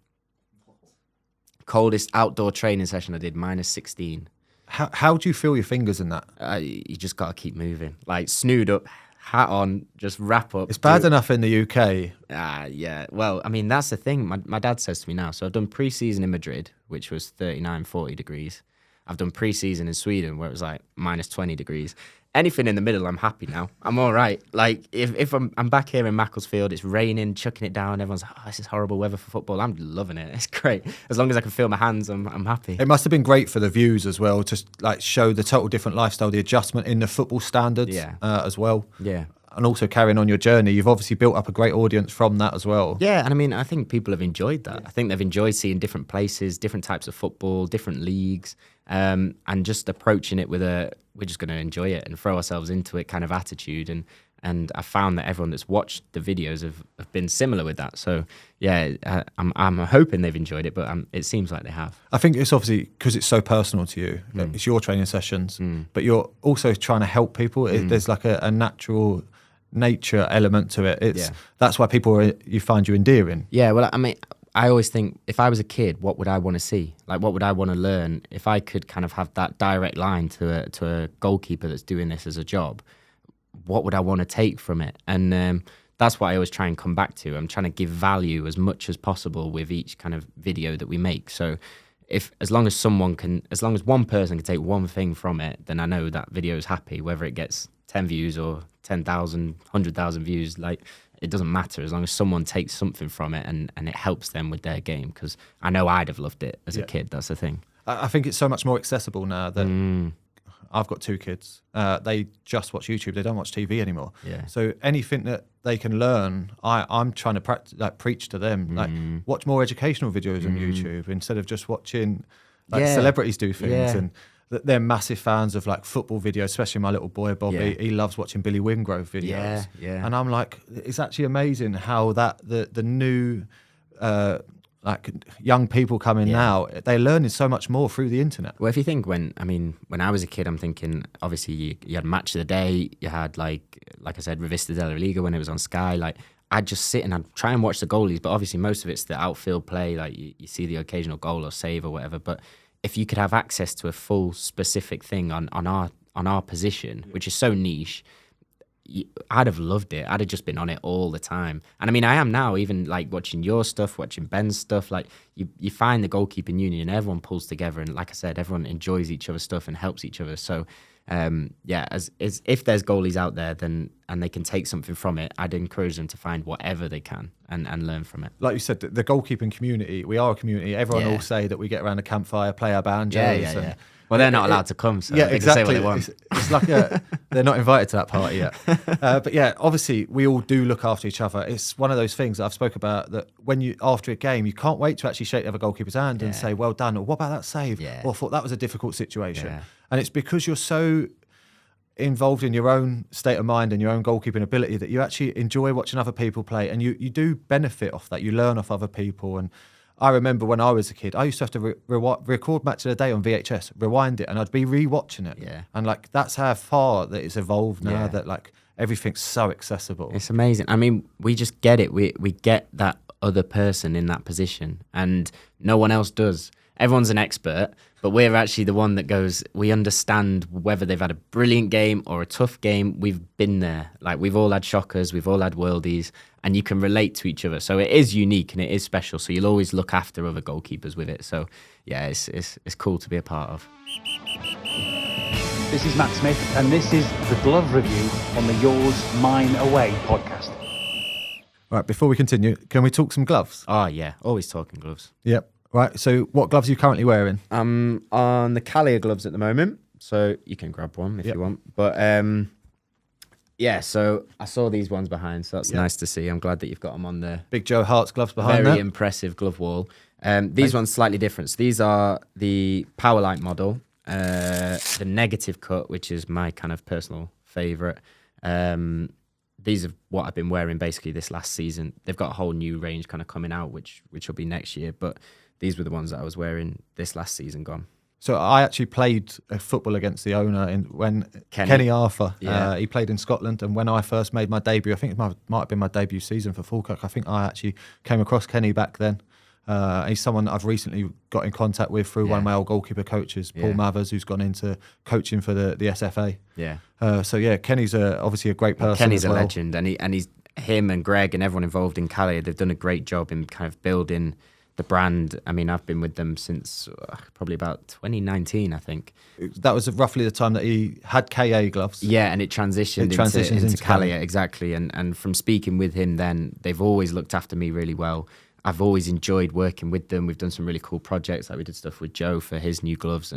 Coldest outdoor training session I did, -16. How do you feel your fingers in that? You just got to keep moving. Like, snood up, hat on, just wrap up. It's bad enough in the UK. Yeah. Well, I mean, that's the thing. My dad says to me now, so I've done pre-season in Madrid, which was 39, 40 degrees. I've done pre-season in Sweden where it was like minus 20 degrees. Anything in the middle, I'm happy now. I'm all right. Like if I'm back here in Macclesfield, it's raining, chucking it down. Everyone's like, oh, this is horrible weather for football. I'm loving it. It's great. As long as I can feel my hands, I'm happy. It must have been great for the views as well to like show the total different lifestyle, the adjustment in the football standards as well. Yeah. And also carrying on your journey, you've obviously built up a great audience from that as well. Yeah, and I mean, I think people have enjoyed that. I think they've enjoyed seeing different places, different types of football, different leagues, and just approaching it with we're just going to enjoy it and throw ourselves into it kind of attitude. And I found that everyone that's watched the videos have been similar with that. So yeah, I'm hoping they've enjoyed it, but it seems like they have. I think it's obviously because it's so personal to you. It's your training sessions, but you're also trying to help people. There's like a natural nature element to it. That's why you find you endearing. Yeah, well, I mean, I always think if I was a kid, what would I want to see? Like, what would I want to learn? If I could kind of have that direct line to a goalkeeper that's doing this as a job, what would I want to take from it? And that's what I always try and come back to. I'm trying to give value as much as possible with each kind of video that we make. So as long as one person can take one thing from it, then I know that video is happy, whether it gets 10 views or 10,000, 100,000 views, like it doesn't matter as long as someone takes something from it and it helps them with their game, because I know I'd have loved it as a kid. That's the thing. I think it's so much more accessible now that I've got 2 kids. They just watch YouTube. They don't watch TV anymore. Yeah. So anything that they can learn, I'm trying to preach to them. Like, watch more educational videos on YouTube instead of just watching celebrities do things. And they're massive fans of like football videos, especially my little boy Bobby. He loves watching Billy Wingrove videos. And I'm like, it's actually amazing how the new like young people coming now, they're learning so much more through the internet. Well, if you think when I was a kid, I'm thinking obviously you had Match of the Day, you had like I said, Revista della Liga when it was on Sky. Like I'd just sit and I'd try and watch the goalies, but obviously most of it's the outfield play. Like you see the occasional goal or save or whatever, but if you could have access to a full specific thing on our position, which is so niche, I'd have loved it. I'd have just been on it all the time. And I mean, I am now, even like watching your stuff, watching Ben's stuff. Like you find the goalkeeping union, everyone pulls together, and like I said, everyone enjoys each other's stuff and helps each other. So as if there's goalies out there, then and they can take something from it, I'd encourage them to find whatever they can and learn from it. Like you said, the goalkeeping community, we are a community. Everyone all say that we get around a campfire, play our banjos. Well, they're not allowed to come, so they exactly. can say what they want. It's like they're not invited to that party yet. But yeah, obviously we all do look after each other. It's one of those things that I've spoke about, that when you after a game, you can't wait to actually shake the other goalkeeper's hand and say, well done, or what about that save? Or I thought that was a difficult situation. And it's because you're so involved in your own state of mind and your own goalkeeping ability that you actually enjoy watching other people play, and you do benefit off that. You learn off other people. And I remember when I was a kid, I used to have to record Match of the Day on VHS, rewind it, and I'd be rewatching it. And like that's how far that it's evolved now, that like everything's so accessible. It's amazing. I mean, we just get it. We get that other person in that position, and no one else does. Everyone's an expert, but we're actually the one that goes, we understand whether they've had a brilliant game or a tough game. We've been there. Like, we've all had shockers, we've all had worldies, and you can relate to each other. So it is unique and it is special. So you'll always look after other goalkeepers with it. So yeah, it's cool to be a part of. This is Matt Smith, and this is the glove review on the Yours, Mine, Away podcast. Right, before we continue, can we talk some gloves? Oh yeah, always talking gloves. Yep. Right, so what gloves are you currently wearing? I'm on the Callier gloves at the moment, so you can grab one if you want. But yeah, so I saw these ones behind, so that's nice to see. I'm glad that you've got them on there. Big Joe Hart's gloves behind Very impressive glove wall. These ones slightly different. So these are the Powerlight model, the negative cut, which is my kind of personal favourite. These are what I've been wearing basically this last season. They've got a whole new range kind of coming out, which will be next year, but these were the ones that I was wearing this last season gone. So I actually played football against the owner when Kenny Arthur. He played in Scotland, and when I first made my debut, I think it might have been my debut season for Falkirk. I think I actually came across Kenny back then. He's someone I've recently got in contact with through one of my old goalkeeper coaches, Paul Mathers, who's gone into coaching for the SFA. So yeah, Kenny's obviously a great person. Kenny's as well. a legend, and he's him and Greg and everyone involved in Callier. They've done a great job in kind of building the brand. I mean, I've been with them since probably about 2019, I think. That was roughly the time that he had KA gloves. Yeah, and it transitioned into Calia, exactly. And from speaking with him then, they've always looked after me really well. I've always enjoyed working with them. We've done some really cool projects, like we did stuff with Joe for his new gloves,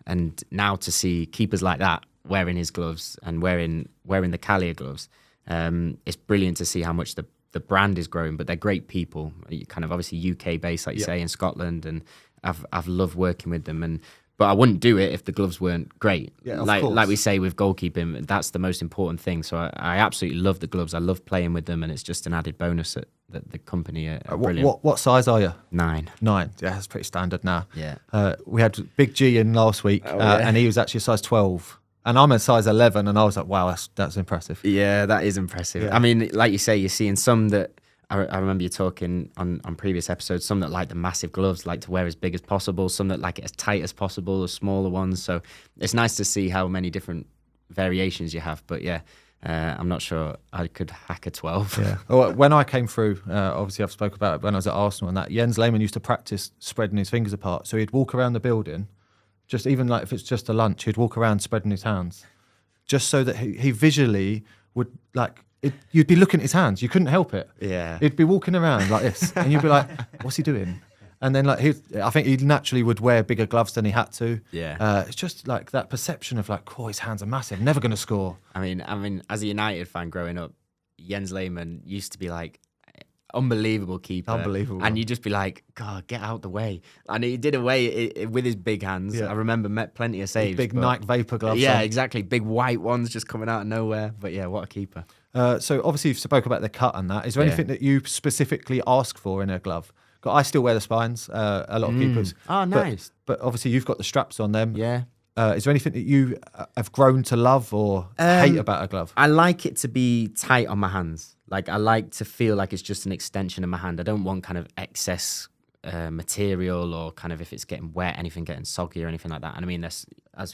and now to see keepers like that wearing his gloves and wearing the Calia gloves, it's brilliant to see how much the brand is growing. But they're great people, kind of obviously UK based, like you say, in Scotland, and I've loved working with them. But I wouldn't do it if the gloves weren't great. Yeah, of course. Like we say with goalkeeping, that's the most important thing. So I absolutely love the gloves. I love playing with them, and it's just an added bonus that the company are brilliant. What size are you? 9. 9. Yeah, that's pretty standard now. Yeah. We had Big G in last week, and he was actually a size 12. And I'm a size 11, and I was like, wow, that's impressive. Yeah, that is impressive. Yeah. I mean, like you say, you're seeing some that, I remember you talking on previous episodes, some that like the massive gloves, like to wear as big as possible, some that like it as tight as possible, the smaller ones. So it's nice to see how many different variations you have. But yeah, I'm not sure I could hack a 12. Yeah. Well, when I came through, obviously I've spoke about it when I was at Arsenal and that, Jens Lehmann used to practice spreading his fingers apart. So he'd walk around the building, just even like if it's just a lunch, he'd walk around spreading his hands, just so that he visually would like, you'd be looking at his hands. You couldn't help it. Yeah. He'd be walking around like this, and you'd be like, "What's he doing?" And then like I think he naturally would wear bigger gloves than he had to. Yeah. It's just like that perception of like, "Oh, his hands are massive. Never going to score." I mean, as a United fan growing up, Jens Lehmann used to be like unbelievable keeper. Unbelievable. And you'd just be like, God, get out the way. And he did away with his big hands. Yeah. I remember met plenty of saves. Big Nike Vapor gloves. Yeah, on. exactly. Big white ones just coming out of nowhere. But yeah, what a keeper. So obviously you've spoke about the cut and that. Is there anything that you specifically ask for in a glove? I still wear the spines. A lot of keepers. Oh, nice. But obviously you've got the straps on them. Yeah. Is there anything that you have grown to love or hate about a glove? I like it to be tight on my hands. Like, I like to feel like it's just an extension of my hand. I don't want kind of excess material or kind of if it's getting wet, anything getting soggy or anything like that. And I mean, as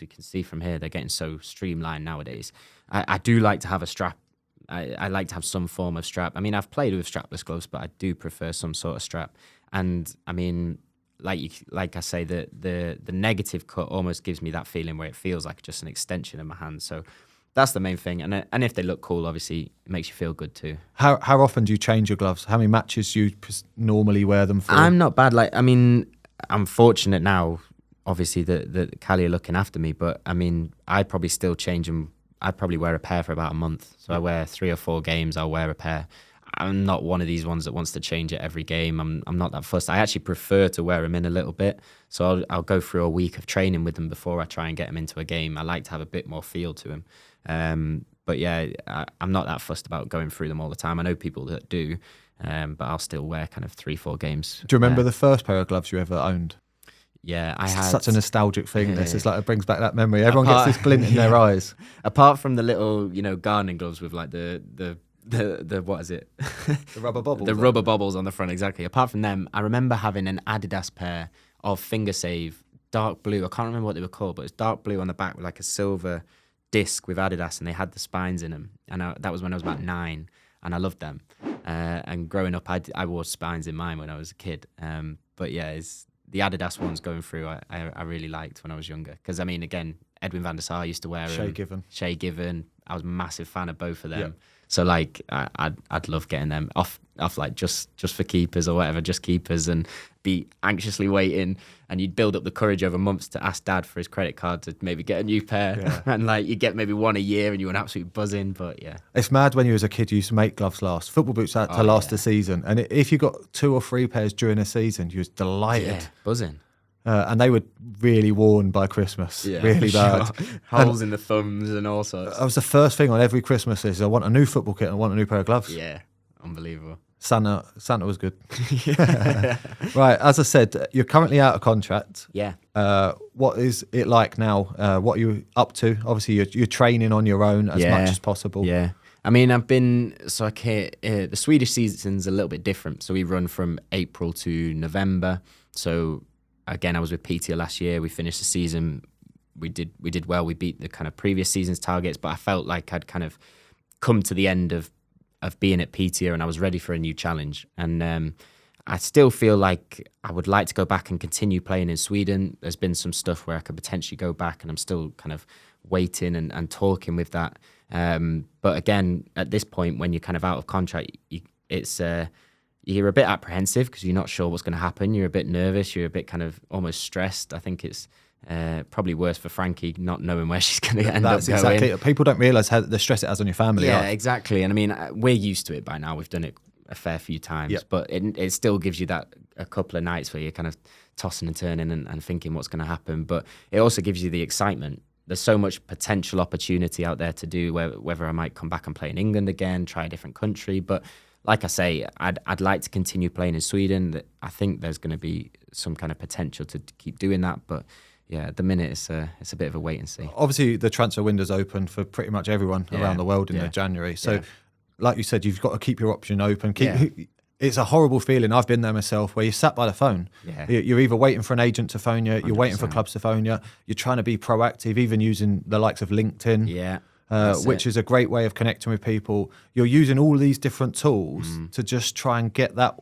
we can see from here, they're getting so streamlined nowadays. I do like to have a strap. I like to have some form of strap. I mean, I've played with strapless gloves, but I do prefer some sort of strap. And I mean, like I say, the negative cut almost gives me that feeling where it feels like just an extension of my hand. So that's the main thing. And if they look cool, obviously, it makes you feel good too. How often do you change your gloves? How many matches do you normally wear them for? I'm not bad. Like, I mean, I'm fortunate now, obviously, that Cali are looking after me. But I mean, I probably still change them. I'd probably wear a pair for about a month. So I wear 3 or 4 games, I'll wear a pair. I'm not one of these ones that wants to change it every game. I'm not that fussed. I actually prefer to wear them in a little bit. So I'll go through a week of training with them before I try and get them into a game. I like to have a bit more feel to them. But yeah, I'm not that fussed about going through them all the time. I know people that do, but I'll still wear kind of 3-4 games. Do you remember the first pair of gloves you ever owned? Yeah, I It's had such a nostalgic thing. This is like it brings back that memory. Everyone gets this glint in their eyes. Apart from the little, gardening gloves with like the what is it? The rubber bubbles. The rubber bubbles on the front, exactly. Apart from them, I remember having an Adidas pair of Finger Save, dark blue. I can't remember what they were called, but it's dark blue on the back with like a silver disc with Adidas, and they had the spines in them. And that was when I was about 9, and I loved them. And growing up, I wore spines in mine when I was a kid. But yeah, the Adidas ones going through, I really liked when I was younger. Because, I mean, again, Edwin van der Sar used to wear them. Shea Given. I was a massive fan of both of them. Yep. So, like, I'd love getting them off like, just for keepers or whatever, just keepers, and be anxiously waiting. And you'd build up the courage over months to ask Dad for his credit card to maybe get a new pair. Yeah. And, like, you get maybe one a year and you were absolutely buzzing. But, yeah. It's mad when you was a kid, you used to make gloves last. Football boots had to last a season. And if you got 2 or 3 pairs during a season, you was delighted. Yeah, buzzing. And they were really worn by Christmas. Really bad. Sure. Holes in the thumbs and all sorts. That was the first thing on every Christmas is I want a new football kit and I want a new pair of gloves. Yeah, unbelievable. Santa was good. Right, as I said, you're currently out of contract. Yeah. What is it like now? What are you up to? Obviously, you're training on your own as much as possible. Yeah. I mean, the Swedish season's a little bit different. So we run from April to November. So again, I was with PTA last year. We finished the season. We did well. We beat the kind of previous season's targets, but I felt like I'd kind of come to the end of being at PTA and I was ready for a new challenge. And I still feel like I would like to go back and continue playing in Sweden. There's been some stuff where I could potentially go back, and I'm still kind of waiting and talking with that. But again, at this point, when you're kind of out of contract, you're a bit apprehensive because you're not sure what's going to happen. You're a bit nervous. You're a bit kind of almost stressed. I think it's probably worse for Frankie not knowing where she's going to end up going. That's exactly. People don't realise how the stress it has on your family. Yeah, exactly. And I mean, we're used to it by now. We've done it a fair few times, but it still gives you that a couple of nights where you're kind of tossing and turning and thinking what's going to happen. But it also gives you the excitement. There's so much potential opportunity out there to do, whether I might come back and play in England again, try a different country. But like I say, I'd like to continue playing in Sweden. I think there's going to be some kind of potential to keep doing that. But yeah, at the minute, it's a bit of a wait and see. Obviously, the transfer window's open for pretty much everyone around the world in January. So, like you said, you've got to keep your option open. It's a horrible feeling. I've been there myself, where you're sat by the phone. Yeah. You're either waiting for an agent to phone you, you're 100%. Waiting for clubs to phone you. You're trying to be proactive, even using the likes of LinkedIn. Which is a great way of connecting with people. You're using all these different tools to just try and get that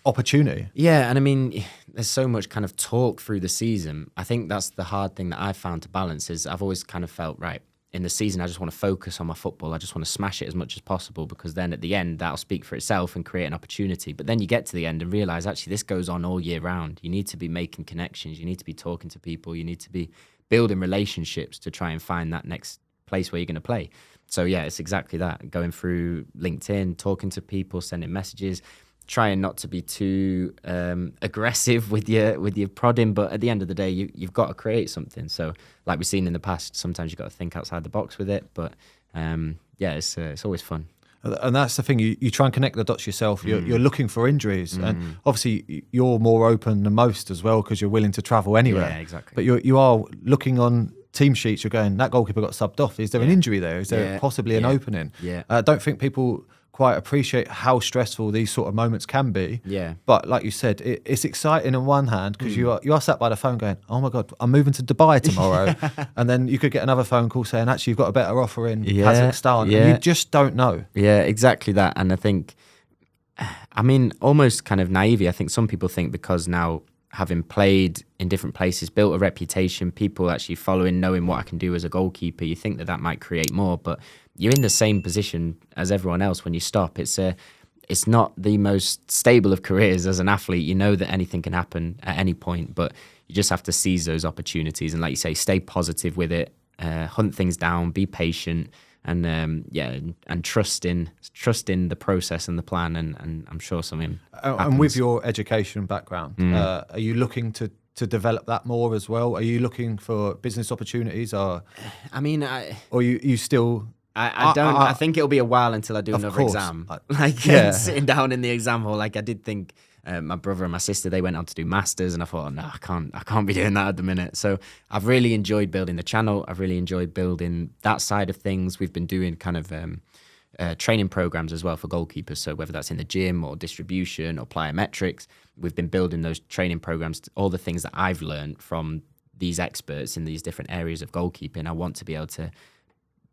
opportunity. Yeah, and I mean, there's so much kind of talk through the season. I think that's the hard thing that I've found to balance is I've always kind of felt, right, in the season, I just want to focus on my football. I just want to smash it as much as possible because then at the end, that'll speak for itself and create an opportunity. But then you get to the end and realize, actually, this goes on all year round. You need to be making connections. You need to be talking to people. You need to be building relationships to try and find that next place where you're going to play. So yeah, it's exactly that. Going through LinkedIn, talking to people, sending messages, trying not to be too aggressive with your prodding, but at the end of the day, you've got to create something. So like we've seen in the past, sometimes you've got to think outside the box with it. But it's always fun. And that's the thing, you try and connect the dots yourself. You're looking for injuries, and obviously you're more open than most as well because you're willing to travel anywhere. Yeah, exactly. But you are looking on team sheets. You're going, that goalkeeper got subbed off. Is there an injury there? Is there possibly an opening? Yeah. I don't think people quite appreciate how stressful these sort of moments can be. Yeah. But like you said, it's exciting on one hand because you are sat by the phone going, oh my God, I'm moving to Dubai tomorrow. And then you could get another phone call saying, actually, you've got a better offer in Kazakhstan. Yeah. And you just don't know. Yeah, exactly that. And I think, I mean, almost kind of naively, I think some people think because now having played in different places, built a reputation, people actually following, knowing what I can do as a goalkeeper, you think that might create more, but you're in the same position as everyone else when you stop. It's not the most stable of careers as an athlete. You know that anything can happen at any point, but you just have to seize those opportunities. And like you say, stay positive with it, hunt things down, be patient, and and trust in the process and the plan. And I'm sure something happens. And with your education background, are you looking to develop that more as well? Are you looking for business opportunities, or I mean, you still? I don't. I think it'll be a while until I do another exam. Sitting down in the exam hall, like I did think. My brother and my sister, they went on to do masters, and I thought, no, I can't be doing that at the minute. So I've really enjoyed building the channel. I've really enjoyed building that side of things. We've been doing kind of training programs as well for goalkeepers. So whether that's in the gym or distribution or plyometrics, we've been building those training programs, all the things that I've learned from these experts in these different areas of goalkeeping. I want to be able to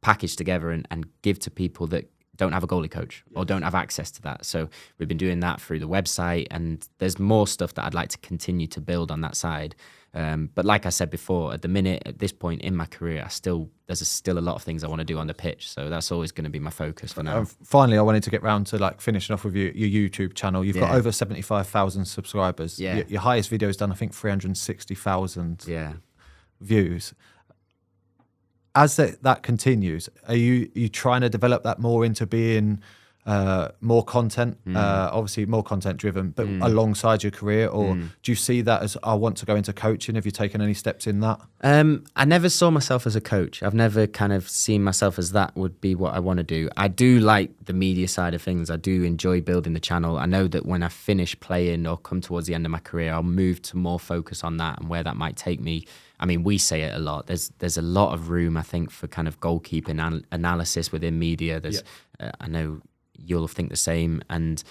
package together and give to people that don't have a goalie coach or don't have access to that. So we've been doing that through the website, and there's more stuff that I'd like to continue to build on that side. But like I said before, at the minute, at this point in my career, there's still a lot of things I want to do on the pitch. So that's always going to be my focus for now. Finally, I wanted to get round to finishing off with your YouTube channel. You've got over 75,000 subscribers. Yeah. Your highest video has done, I think, 360,000 views. As that continues, are you trying to develop that more into being more content, obviously more content driven, but alongside your career, or do you see that as, I want to go into coaching? Have you taken any steps in that? I never saw myself as a coach. I've never kind of seen myself as that would be what I want to do. I do like the media side of things. I do enjoy building the channel. I know that when I finish playing or come towards the end of my career, I'll move to more focus on that and where that might take me. I mean, we say it a lot. There's a lot of room, I think, for kind of goalkeeping analysis within media. I know you'll think the same, and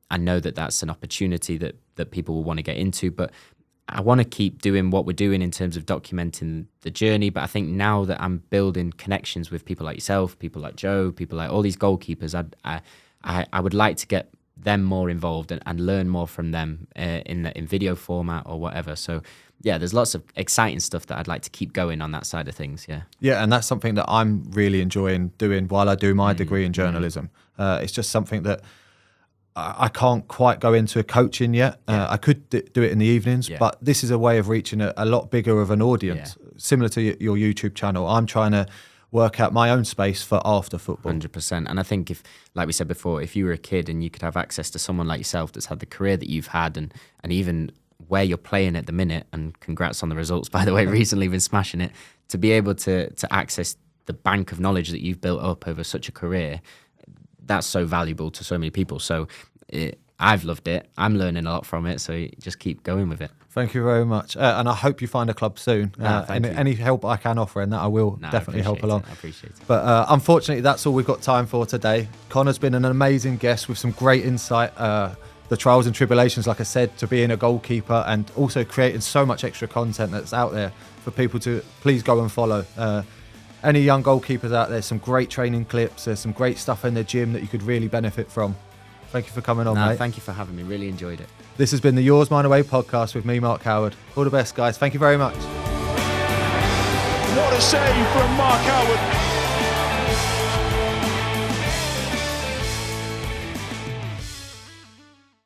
I know that that's an opportunity that people will want to get into. But I want to keep doing what we're doing in terms of documenting the journey. But I think now that I'm building connections with people like yourself, people like Joe, people like all these goalkeepers, I would like to get them more involved and learn more from them in video format or whatever. So yeah, there's lots of exciting stuff that I'd like to keep going on that side of things. Yeah, and that's something that I'm really enjoying doing while I do my degree in journalism. It's just something that I can't quite go into coaching yet. I could do it in the evenings, but this is a way of reaching a lot bigger of an audience, similar to your YouTube channel. I'm trying to work out my own space for after football. 100%. And I think if, like we said before, if you were a kid and you could have access to someone like yourself that's had the career that you've had and even where you're playing at the minute, and congrats on the results, by the way, recently been smashing it, to be able to access the bank of knowledge that you've built up over such a career, that's so valuable to so many people. So I've loved it. I'm learning a lot from it. So just keep going with it. Thank you very much. And I hope you find a club soon. Thank you. Any help I can offer in that, I will definitely help along. I appreciate it. But unfortunately, that's all we've got time for today. Conor's been an amazing guest with some great insight. The trials and tribulations, like I said, to being a goalkeeper, and also creating so much extra content that's out there for people to please go and follow. Any young goalkeepers out there, some great training clips, there's some great stuff in the gym that you could really benefit from. Thank you for coming on, mate. Thank you for having me. Really enjoyed it. This has been the Yours, Mine, Away podcast with me, Mark Howard. All the best, guys. Thank you very much. What a save from Mark Howard.